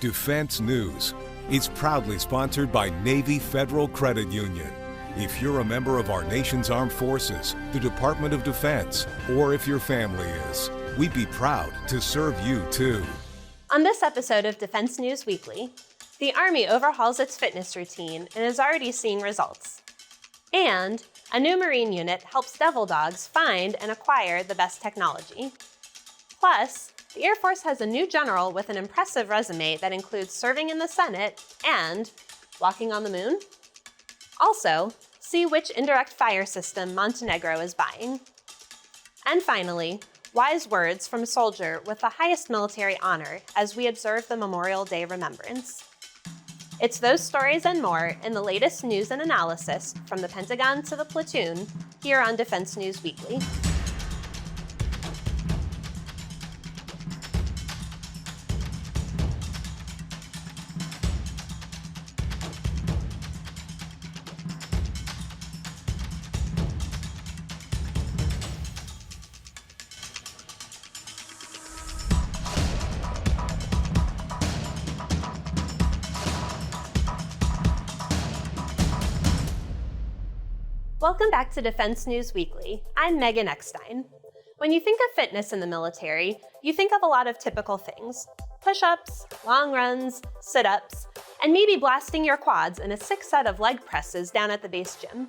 Defense News. It's proudly sponsored by Navy Federal Credit Union. If you're a member of our nation's armed forces, the Department of Defense, or if your family is, we'd be proud to serve you too. On this episode of Defense News Weekly, the Army overhauls its fitness routine and is already seeing results. And a new Marine unit helps devil dogs find and acquire the best technology. Plus, the Air Force has a new general with an impressive resume that includes serving in the Senate and walking on the moon. Also, see which indirect fire system Montenegro is buying. And finally, wise words from a soldier with the highest military honor as we observe the Memorial Day remembrance. It's those stories and more in the latest news and analysis from the Pentagon to the platoon here on Defense News Weekly. Welcome back to Defense News Weekly. I'm Megan Eckstein. When you think of fitness in the military, you think of a lot of typical things. Push-ups, long runs, sit-ups, and maybe blasting your quads in a 6 set of leg presses down at the base gym.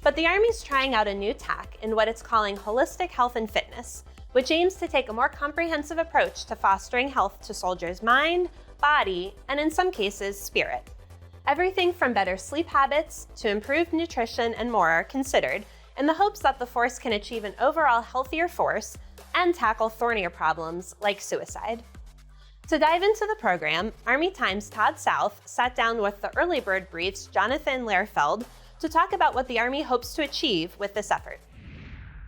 But the Army's trying out a new tack in what it's calling holistic health and fitness, which aims to take a more comprehensive approach to fostering health to soldiers' mind, body, and in some cases, spirit. Everything from better sleep habits to improved nutrition and more are considered in the hopes that the force can achieve an overall healthier force and tackle thornier problems like suicide. To dive into the program, Army Times' Todd South sat down with the Early Bird Brief's Jonathan Lehrfeld to talk about what the Army hopes to achieve with this effort.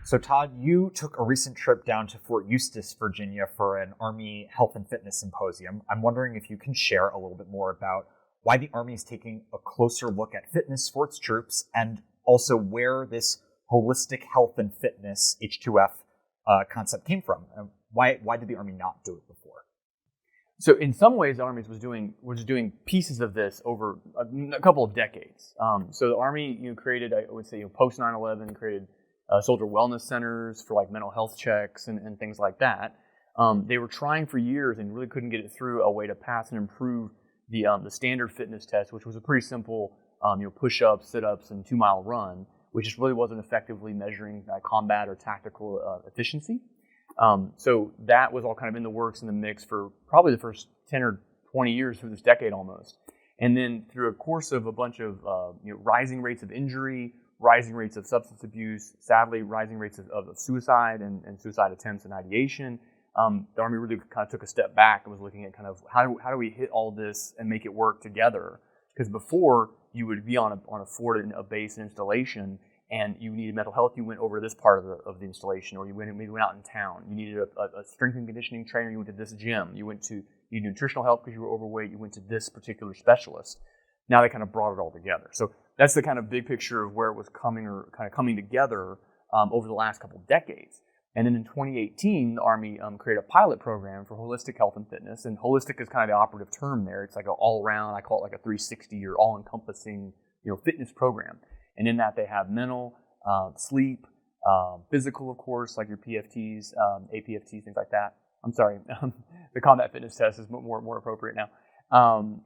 So Todd, you took a recent trip down to Fort Eustis, Virginia for an Army Health and Fitness Symposium. I'm wondering if you can share a little bit more about why the Army is taking a closer look at fitness for its troops, and also where this holistic health and fitness (H2F) concept came from. Why did the Army not do it before? So in some ways, the Army was doing pieces of this over a couple of decades. So the Army, created, I would say, post 9/11, created soldier wellness centers for like mental health checks and things like that. They were trying for years and really couldn't get it through a way to pass and improve the standard fitness test, which was a pretty simple, push-ups, sit-ups, and 2-mile run, which just really wasn't effectively measuring combat or tactical efficiency. So that was all kind of in the works, in the mix for probably the first 10 or 20 years through this decade almost. And then through a course of a bunch of rising rates of injury, rising rates of substance abuse, sadly rising rates of suicide and suicide attempts and ideation, the Army really kind of took a step back and was looking at kind of how do we hit all this and make it work together? Because before, you would be on a fort, a base, an installation, and you needed mental health, you went over to this part of the installation, or you went out in town. You needed a strength and conditioning trainer, you went to this gym. You needed nutritional help because you were overweight, you went to this particular specialist. Now they kind of brought it all together. So that's the kind of big picture of where it was coming together over the last couple of decades. And then in 2018, the Army created a pilot program for holistic health and fitness. And holistic is kind of the operative term there. It's like an all-around, I call it like a 360 or all-encompassing, fitness program. And in that, they have mental, sleep, physical, of course, like your PFTs, APFTs, things like that. I'm sorry, the combat fitness test is more appropriate now.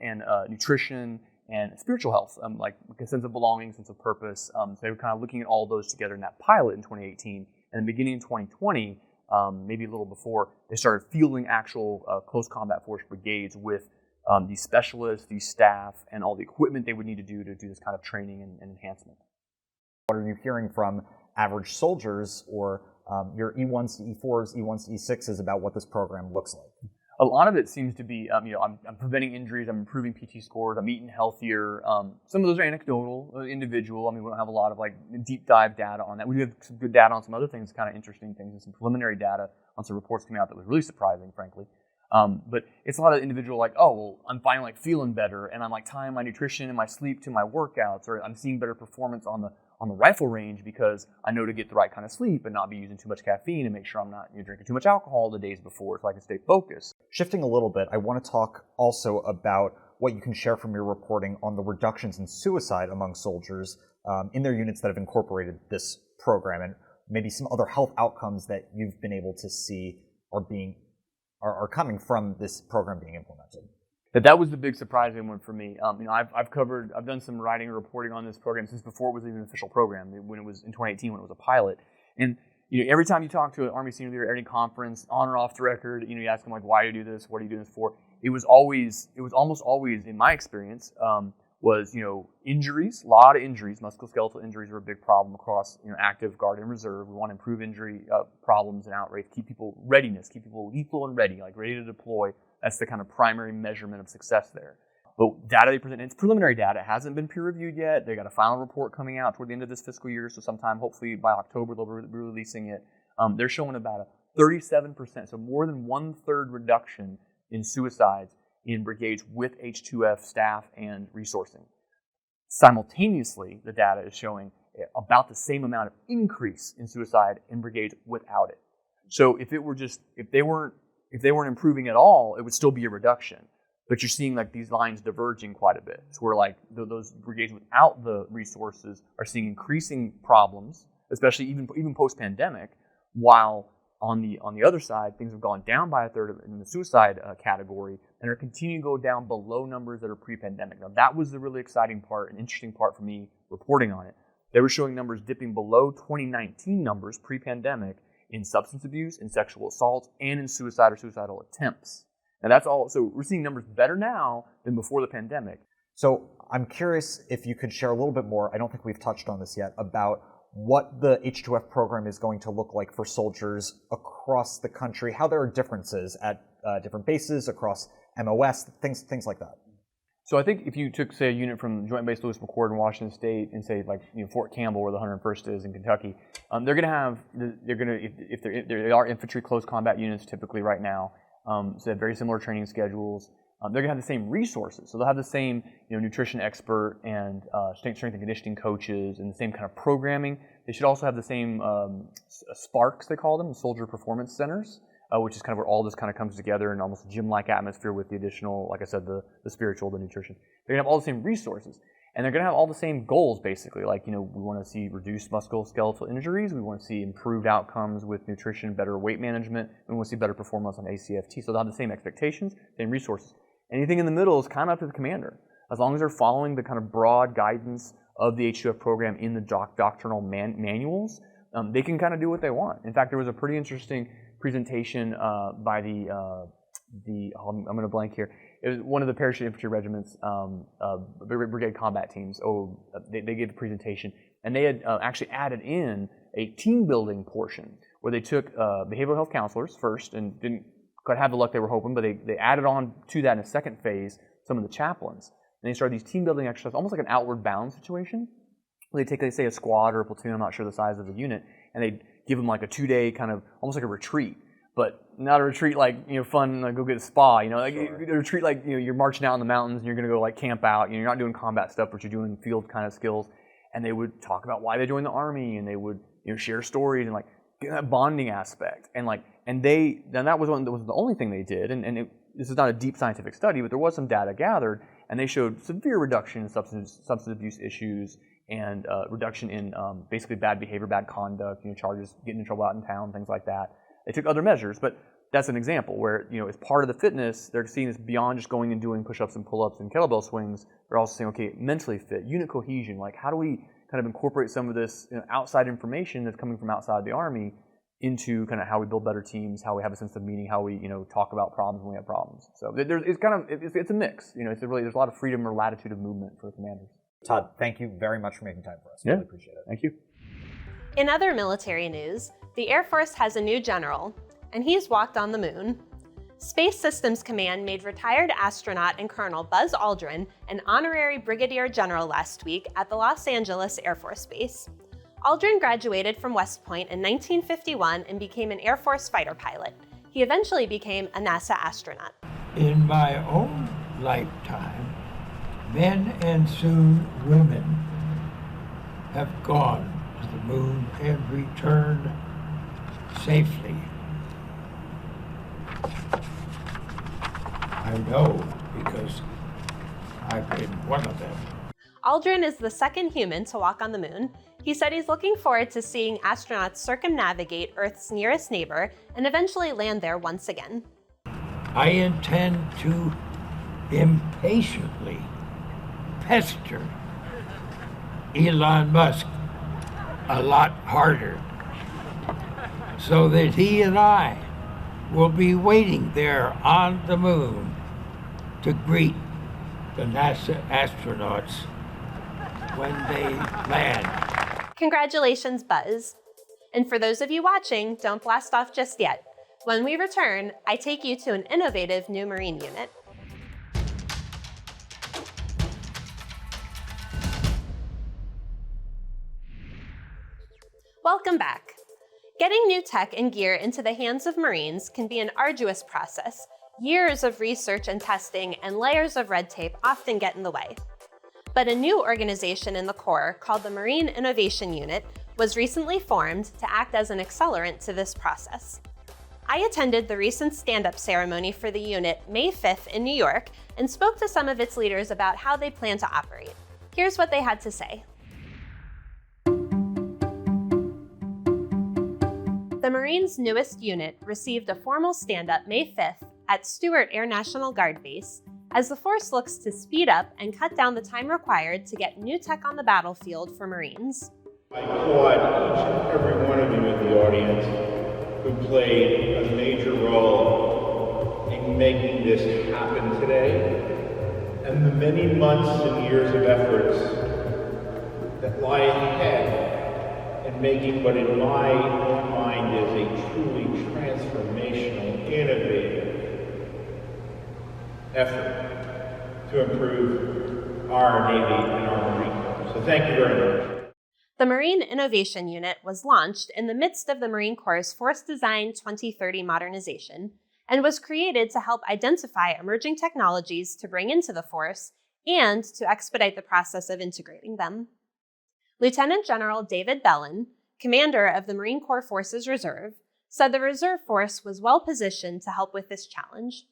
And nutrition and spiritual health, like a sense of belonging, sense of purpose. So they were kind of looking at all those together in that pilot in 2018. And beginning in 2020, maybe a little before, they started fielding actual close combat force brigades with these specialists, these staff, and all the equipment they would need to do this kind of training and enhancement. What are you hearing from average soldiers or your E1s to E4s, E1s to E6s about what this program looks like? A lot of it seems to be, I'm preventing injuries, I'm improving PT scores, I'm eating healthier. Some of those are anecdotal, individual. We don't have a lot of deep dive data on that. We do have some good data on some other things, kind of interesting things, and some preliminary data on some reports coming out that was really surprising, frankly. But it's a lot of individual I'm finally feeling better, and I'm tying my nutrition and my sleep to my workouts, or I'm seeing better performance on the rifle range because I know to get the right kind of sleep and not be using too much caffeine and make sure I'm not drinking too much alcohol the days before so I can stay focused. shifting a little bit, I want to talk also about what you can share from your reporting on the reductions in suicide among soldiers in their units that have incorporated this program, and maybe some other health outcomes that you've been able to see are coming from this program being implemented. That was the big surprising one for me. I've done some writing and reporting on this program since before it was even an official program, when it was in 2018 when it was a pilot. And every time you talk to an Army senior leader at any conference, on or off the record, you ask them like, why do you do this? What are you doing this for? It was almost always, in my experience, was injuries, a lot of injuries. Musculoskeletal injuries are a big problem across active, guard, and reserve. We want to improve injury problems and outrage, keep people lethal and ready, like ready to deploy. That's the kind of primary measurement of success there. But data they present, it's preliminary data. It hasn't been peer reviewed yet. They got a final report coming out toward the end of this fiscal year, so sometime hopefully by October they'll be releasing it. They're showing about a 37%, so more than 1/3 reduction in suicides in brigades with H2F staff and resourcing. Simultaneously, the data is showing about the same amount of increase in suicide in brigades without it. So if they weren't improving at all, it would still be a reduction. But you're seeing like these lines diverging quite a bit. So where like those brigades without the resources are seeing increasing problems, especially even post-pandemic, while on the other side, things have gone down by a third in the suicide category and are continuing to go down below numbers that are pre-pandemic. Now, that was the really exciting part and interesting part for me reporting on it. They were showing numbers dipping below 2019 numbers pre-pandemic in substance abuse, in sexual assault, and in suicide or suicidal attempts. And that's all. So we're seeing numbers better now than before the pandemic. So I'm curious if you could share a little bit more, I don't think we've touched on this yet, about what the H2F program is going to look like for soldiers across the country, how there are differences at different bases, across MOS, things like that. So I think if you took, say, a unit from Joint Base Lewis McChord in Washington State and say, like, Fort Campbell, where the 101st is in Kentucky, if they are infantry close combat units typically right now, so they have very similar training schedules. They're going to have the same resources. So they'll have the same nutrition expert and strength and conditioning coaches and the same kind of programming. They should also have the same SPARCs, they call them, Soldier Performance Centers, which is kind of where all this kind of comes together in almost a gym-like atmosphere with the additional, like I said, the spiritual, the nutrition. They're going to have all the same resources. And they're going to have all the same goals, basically. Like, we want to see reduced musculoskeletal injuries. We want to see improved outcomes with nutrition, better weight management. We want to see better performance on ACFT. So they'll have the same expectations, same resources. Anything in the middle is kind of up to the commander. As long as they're following the kind of broad guidance of the H2F program in the doctrinal manuals, they can kind of do what they want. In fact, there was a pretty interesting presentation by I'm going to blank here. It was one of the parachute infantry regiments, brigade combat teams. They gave a presentation, and they had actually added in a team building portion where they took behavioral health counselors first and didn't quite have the luck they were hoping, but they added on to that in a second phase some of the chaplains. And they started these team building exercises, almost like an outward bound situation. They take, say, a squad or a platoon, I'm not sure the size of the unit, and they give them like a 2-day kind of, almost like a retreat, but not a retreat like, fun, like go get a spa, like sure. A retreat like, you're marching out in the mountains and you're going to go like camp out, you're not doing combat stuff, but you're doing field kind of skills. And they would talk about why they joined the Army, and they would, share stories and like get that bonding aspect. And that was the only thing they did. And this is not a deep scientific study, but there was some data gathered, and they showed severe reduction in substance abuse issues and reduction in basically bad behavior, bad conduct, charges, getting in trouble out in town, things like that. They took other measures, but that's an example where, as part of the fitness, they're seeing this beyond just going and doing push-ups and pull-ups and kettlebell swings. They're also saying, okay, mentally fit, unit cohesion, like how do we kind of incorporate some of this outside information that's coming from outside the Army into kind of how we build better teams, how we have a sense of meaning, how we talk about problems when we have problems. So it's a mix. There's a lot of freedom or latitude of movement for the commanders. Todd, thank you very much for making time for us. Yeah. Really appreciate it. Thank you. In other military news, the Air Force has a new general, and he's walked on the moon. Space Systems Command made retired astronaut and Colonel Buzz Aldrin an honorary brigadier general last week at the Los Angeles Air Force Base. Aldrin graduated from West Point in 1951 and became an Air Force fighter pilot. He eventually became a NASA astronaut. In my own lifetime, men and soon women have gone to the moon and returned safely. I know because I've been one of them. Aldrin is the second human to walk on the moon. He said he's looking forward to seeing astronauts circumnavigate Earth's nearest neighbor and eventually land there once again. I intend to impatiently pester Elon Musk a lot harder so that he and I will be waiting there on the moon to greet the NASA astronauts when they land. Congratulations, Buzz. And for those of you watching, don't blast off just yet. When we return, I take you to an innovative new Marine unit. Welcome back. Getting new tech and gear into the hands of Marines can be an arduous process. Years of research and testing and layers of red tape often get in the way. But a new organization in the Corps called the Marine Innovation Unit was recently formed to act as an accelerant to this process. I attended the recent stand-up ceremony for the unit May 5th in New York and spoke to some of its leaders about how they plan to operate. Here's what they had to say. The Marines' newest unit received a formal stand-up May 5th at Stewart Air National Guard Base as the force looks to speed up and cut down the time required to get new tech on the battlefield for Marines. I applaud each and every one of you in the audience who played a major role in making this happen today, and the many months and years of efforts that lie ahead in making what in my mind is a truly transformational, innovative effort to improve our Navy and our Marine Corps. So thank you very much. The Marine Innovation Unit was launched in the midst of the Marine Corps' Force Design 2030 modernization and was created to help identify emerging technologies to bring into the force and to expedite the process of integrating them. Lieutenant General David Bellin, commander of the Marine Corps Forces Reserve, said the Reserve Force was well positioned to help with this challenge.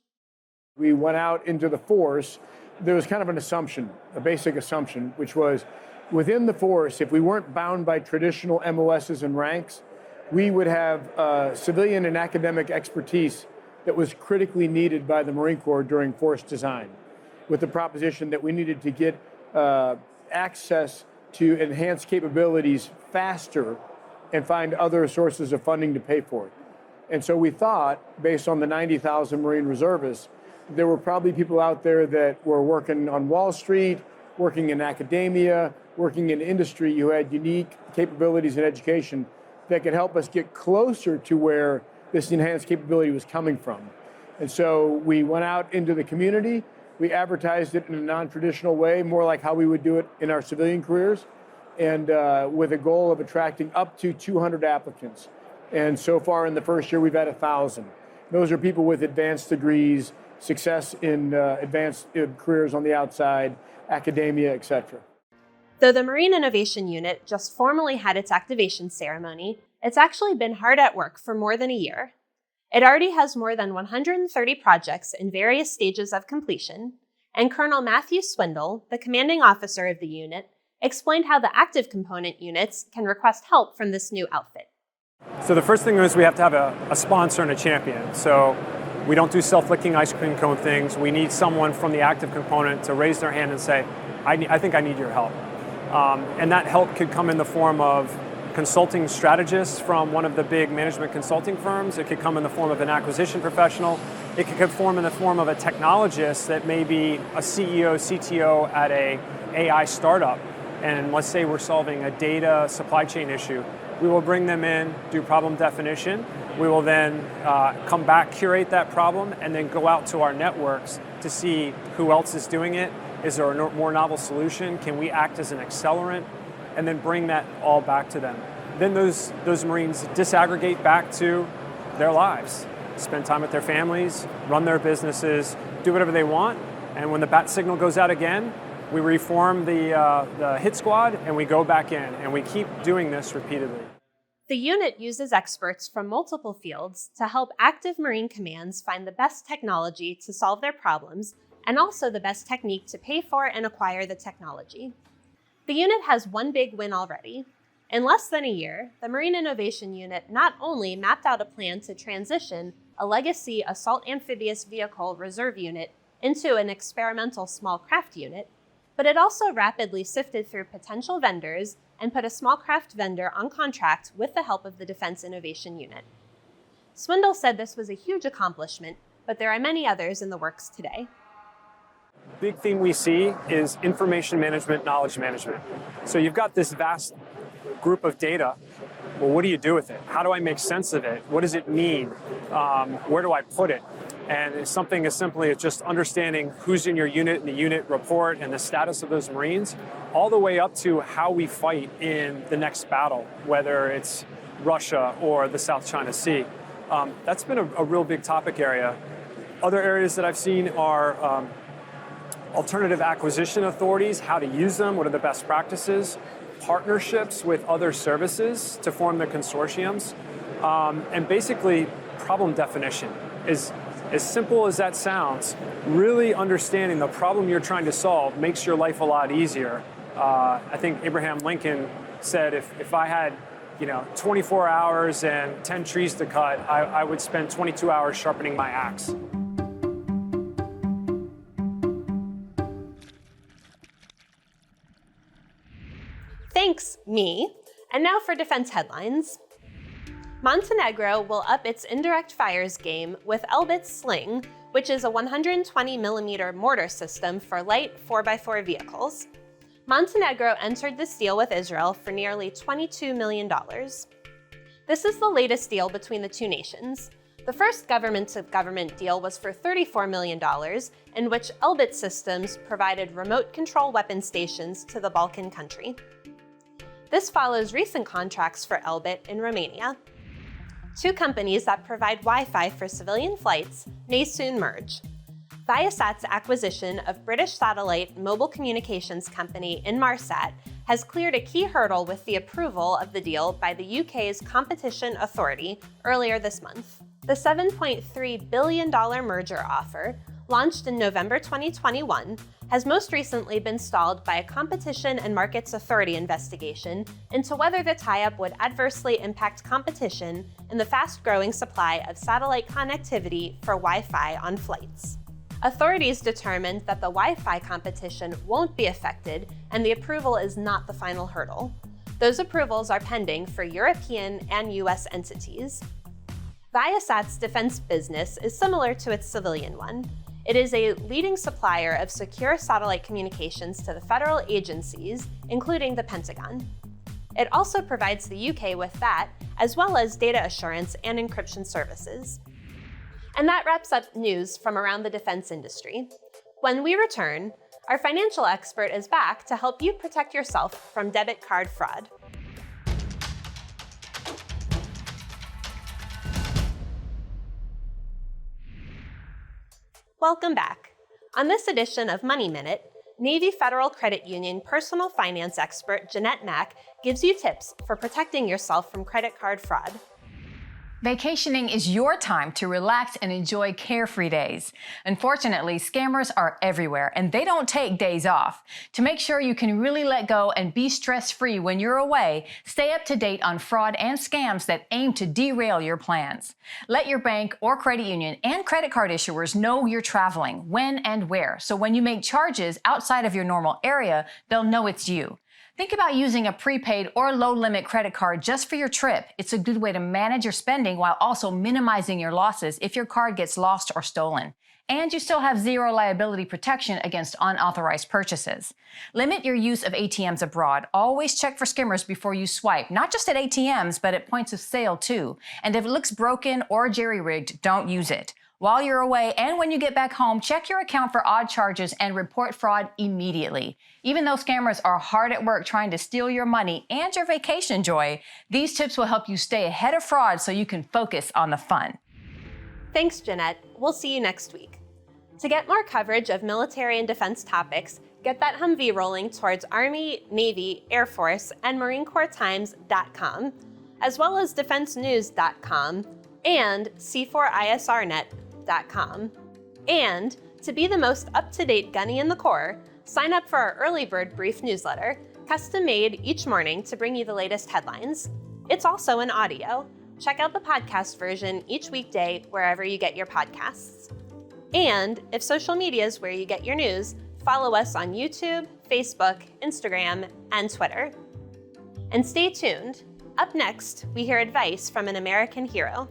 We went out into the force. There was kind of an assumption, a basic assumption, which was within the force, if we weren't bound by traditional MOSs and ranks, we would have civilian and academic expertise that was critically needed by the Marine Corps during force design, with the proposition that we needed to get access to enhanced capabilities faster and find other sources of funding to pay for it. And so we thought, based on the 90,000 Marine reservists, there were probably people out there that were working on Wall Street, working in academia, working in industry who had unique capabilities in education that could help us get closer to where this enhanced capability was coming from. And so we went out into the community, we advertised it in a non-traditional way, more like how we would do it in our civilian careers, and with a goal of attracting up to 200 applicants. And so far in the first year, we've had 1,000. Those are people with advanced degrees, success in advanced careers on the outside, academia, etc. Though the Marine Innovation Unit just formally had its activation ceremony, it's actually been hard at work for more than a year. It already has more than 130 projects in various stages of completion, and Colonel Matthew Swindle, the commanding officer of the unit, explained how the active component units can request help from this new outfit. So the first thing is we have to have a sponsor and a champion. So we don't do self-licking ice cream cone things. We need someone from the active component to raise their hand and say, I think I need your help. And that help could come in the form of consulting strategists from one of the big management consulting firms. It could come in the form of an acquisition professional. It could form in the form of a technologist that may be a CEO, CTO at a AI startup. And let's say we're solving a data supply chain issue. We will bring them in, do problem definition. We will then come back, curate that problem, and then go out to our networks to see who else is doing it. Is there a more novel solution? Can we act as an accelerant? And then bring that all back to them. Then those Marines disaggregate back to their lives, spend time with their families, run their businesses, do whatever they want. And when the bat signal goes out again, we reform the hit squad and we go back in, and we keep doing this repeatedly. The unit uses experts from multiple fields to help active Marine commands find the best technology to solve their problems and also the best technique to pay for and acquire the technology. The unit has one big win already. In less than a year, the Marine Innovation Unit not only mapped out a plan to transition a legacy assault amphibious vehicle reserve unit into an experimental small craft unit, but it also rapidly sifted through potential vendors and put a small craft vendor on contract with the help of the Defense Innovation Unit. Swindle said this was a huge accomplishment, but there are many others in the works today. Big theme we see is information management, knowledge management. So you've got this vast group of data. Well, what do you do with it? How do I make sense of it? What does it mean? Where do I put it? And it's something as simply as just understanding who's in your unit and the unit report and the status of those Marines, all the way up to how we fight in the next battle, whether it's Russia or the South China Sea. That's been a real big topic area. Other areas that I've seen are alternative acquisition authorities, how to use them, what are the best practices, partnerships with other services to form the consortiums, and basically problem definition. Is as simple as that sounds, really understanding the problem you're trying to solve makes your life a lot easier. I think Abraham Lincoln said if I had 24 hours and 10 trees to cut, I would spend 22 hours sharpening my axe. Thanks, me. And now for defense headlines. Montenegro will up its indirect fires game with Elbit's Sling, which is a 120mm mortar system for light 4x4 vehicles. Montenegro entered this deal with Israel for nearly $22 million. This is the latest deal between the two nations. The first government-to-government deal was for $34 million, in which Elbit Systems provided remote control weapon stations to the Balkan country. This follows recent contracts for Elbit in Romania. Two companies that provide Wi-Fi for civilian flights may soon merge. Viasat's acquisition of British satellite mobile communications company Inmarsat has cleared a key hurdle with the approval of the deal by the UK's Competition Authority earlier this month. The $7.3 billion merger offer, launched in November 2021, has most recently been stalled by a Competition and Markets Authority investigation into whether the tie-up would adversely impact competition in the fast-growing supply of satellite connectivity for Wi-Fi on flights. Authorities determined that the Wi-Fi competition won't be affected, and the approval is not the final hurdle. Those approvals are pending for European and US entities. Viasat's defense business is similar to its civilian one. It is a leading supplier of secure satellite communications to the federal agencies, including the Pentagon. It also provides the UK with that, as well as data assurance and encryption services. And that wraps up news from around the defense industry. When we return, our financial expert is back to help you protect yourself from debit card fraud. Welcome back. On this edition of Money Minute, Navy Federal Credit Union personal finance expert Jeanette Mack gives you tips for protecting yourself from credit card fraud. Vacationing is your time to relax and enjoy carefree days. Unfortunately, scammers are everywhere and they don't take days off. To make sure you can really let go and be stress-free when you're away, stay up to date on fraud and scams that aim to derail your plans. Let your bank or credit union and credit card issuers know you're traveling, when and where, so when you make charges outside of your normal area, they'll know it's you. Think about using a prepaid or low-limit credit card just for your trip. It's a good way to manage your spending while also minimizing your losses if your card gets lost or stolen. And you still have zero liability protection against unauthorized purchases. Limit your use of ATMs abroad. Always check for skimmers before you swipe, not just at ATMs, but at points of sale too. And if it looks broken or jerry-rigged, don't use it. While you're away and when you get back home, check your account for odd charges and report fraud immediately. Even though scammers are hard at work trying to steal your money and your vacation joy, these tips will help you stay ahead of fraud so you can focus on the fun. Thanks, Jeanette. We'll see you next week. To get more coverage of military and defense topics, get that Humvee rolling towards Army, Navy, Air Force, and Marine Corps Times.com. as well as defensenews.com and c4isrnet.com. And to be the most up-to-date gunny in the Corps, sign up for our Early Bird Brief newsletter, custom-made each morning to bring you the latest headlines. It's also in audio. Check out the podcast version each weekday wherever you get your podcasts. And if social media is where you get your news, follow us on YouTube, Facebook, Instagram, and Twitter. And stay tuned. Up next, we hear advice from an American hero.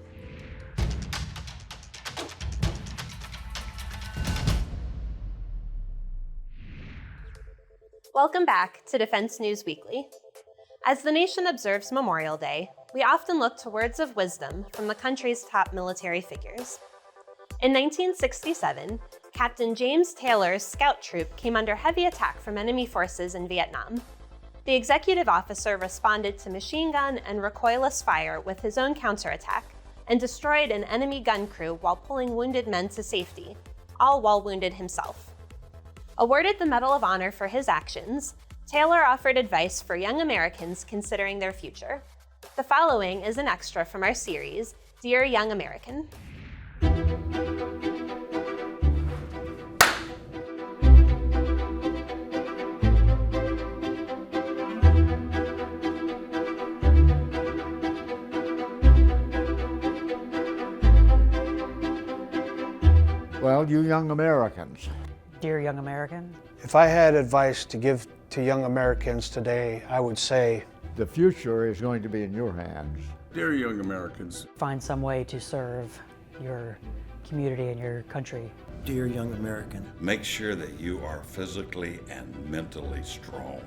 Welcome back to Defense News Weekly. As the nation observes Memorial Day, we often look to words of wisdom from the country's top military figures. In 1967, Captain James Taylor's scout troop came under heavy attack from enemy forces in Vietnam. The executive officer responded to machine gun and recoilless fire with his own counterattack and destroyed an enemy gun crew while pulling wounded men to safety, all while wounded himself. Awarded the Medal of Honor for his actions, Taylor offered advice for young Americans considering their future. The following is an extra from our series, Dear Young American. Well, you young Americans. Dear young American. If I had advice to give to young Americans today, I would say, the future is going to be in your hands. Dear young Americans. Find some way to serve your community and your country. Dear young American. Make sure that you are physically and mentally strong.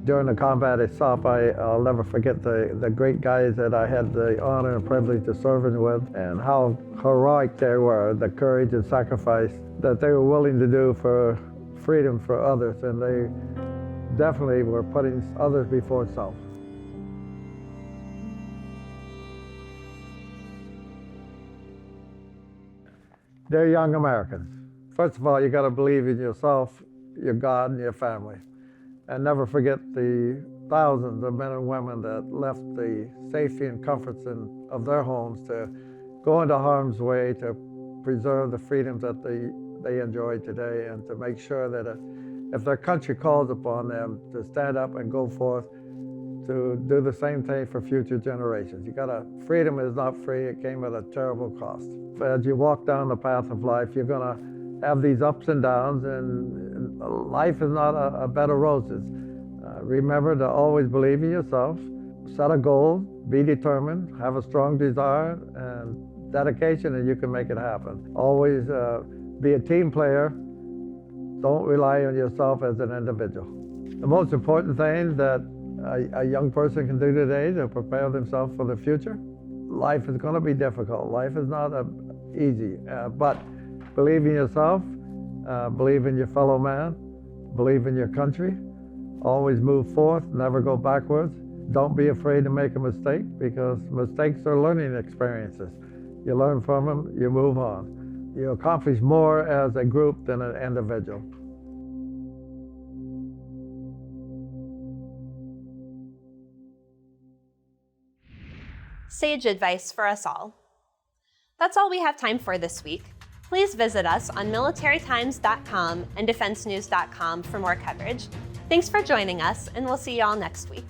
During the combat itself, I'll never forget the great guys that I had the honor and privilege of serving with, and how heroic they were, the courage and sacrifice that they were willing to do for freedom for others, and they definitely were putting others before self. Dear young Americans, first of all, you got to believe in yourself, your God, and your family. And never forget the thousands of men and women that left the safety and comforts of their homes to go into harm's way to preserve the freedoms that they enjoy today, and to make sure that if their country calls upon them to stand up and go forth to do the same thing for future generations. Freedom is not free, it came at a terrible cost. As you walk down the path of life, you're gonna have these ups and downs, and life is not a bed of roses. Remember to always believe in yourself, set a goal, be determined, have a strong desire and dedication, and you can make it happen. Always be a team player. Don't rely on yourself as an individual. The most important thing that a young person can do today to prepare themselves for the future, life is going to be difficult. Life is not easy, but believe in yourself, believe in your fellow man, believe in your country, always move forth, never go backwards. Don't be afraid to make a mistake, because mistakes are learning experiences. You learn from them, you move on. You accomplish more as a group than an individual. Sage advice for us all. That's all we have time for this week. Please visit us on militarytimes.com and defensenews.com for more coverage. Thanks for joining us, and we'll see you all next week.